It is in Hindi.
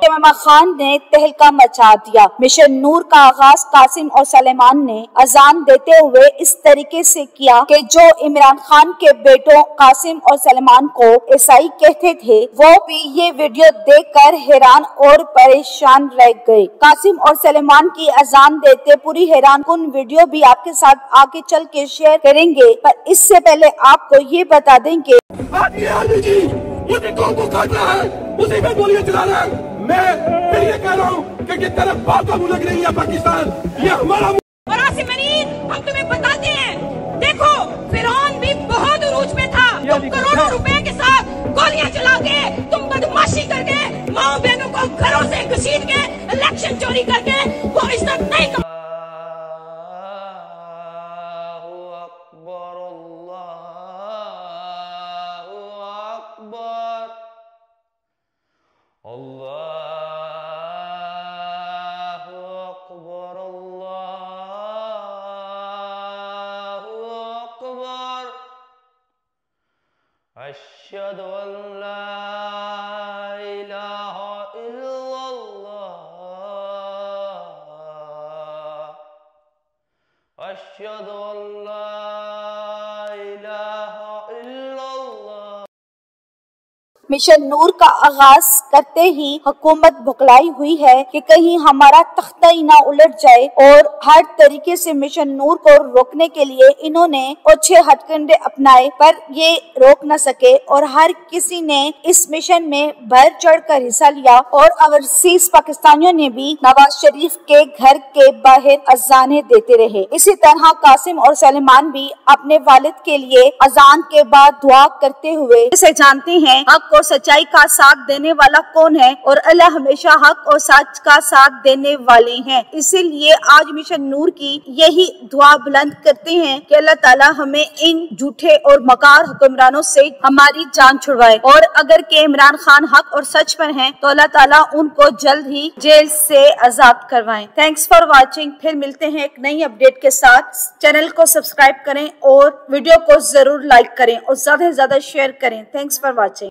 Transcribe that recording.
इमरान खान ने तहलका मचा दिया। मिशन नूर का आगाज कासिम और सलेमान ने अजान देते हुए इस तरीके से किया कि जो इमरान खान के बेटों कासिम और सलेमान को ईसाई कहते थे, वो भी ये वीडियो देखकर हैरान और परेशान रह गए। कासिम और सलेमान की अजान देते पूरी हैरानकुन वीडियो भी आपके साथ आगे चल के शेयर करेंगे, पर इससे पहले आपको ये बता दें कि मुझे कौन को काट रहा है, उसी पे गोलियां चला रहा है। मैं फिर ये कह रहा हूँ कि तेरे बाप का मुँह लग रही है पाकिस्तान, ये हमारा। और आसिम मनीर, हम तुम्हें बताते हैं, देखो फिरौन भी बहुत उरूज में था। तुम करोड़ों रुपए के साथ गोलियां चला के, तुम बदमाशी करके, माँ बहनों को घरों से घसीट के, इलेक्शन चोरी करके वो इज्जत नहीं कर। अश्हदु अल्ला इलाहा इल्लल्लाह, अश्हदु अल्ला इलाहा इल्लल्लाह। मिशन नूर का आगाज करते ही हुकूमत भुखलाई हुई है कि कहीं हमारा तख्ता ही ना उलट जाए, और हर तरीके से मिशन नूर को रोकने के लिए इन्होंने अच्छे हथकंडे अपनाए, पर ये रोक न सके और हर किसी ने इस मिशन में बढ़ चढ़ कर हिस्सा लिया। और ओवरसीज पाकिस्तानियों ने भी नवाज शरीफ के घर के बाहर अजाने देते रहे। इसी तरह कासिम और सलेमान भी अपने वालिद के लिए अजान के बाद दुआ करते हुए इसे जानते हैं हक और सच्चाई का साथ देने वाला कौन है, और अल्लाह हमेशा हक और सच का साथ देने वाले हैं। इसीलिए आज मिशन नूर की यही दुआ बुलंद करते हैं कि अल्लाह ताला हमें इन झूठे और मकार हुक्मरानों से हमारी जान छुड़वाए, और अगर के इमरान खान हक और सच पर हैं तो अल्लाह ताला उनको जल्द ही जेल से आजाद करवाएं। Thanks for watching. फिर मिलते हैं एक नई अपडेट के साथ। चैनल को सब्सक्राइब करें और वीडियो को जरूर लाइक करें और ज्यादा से ज्यादा शेयर करें। Thanks for watching.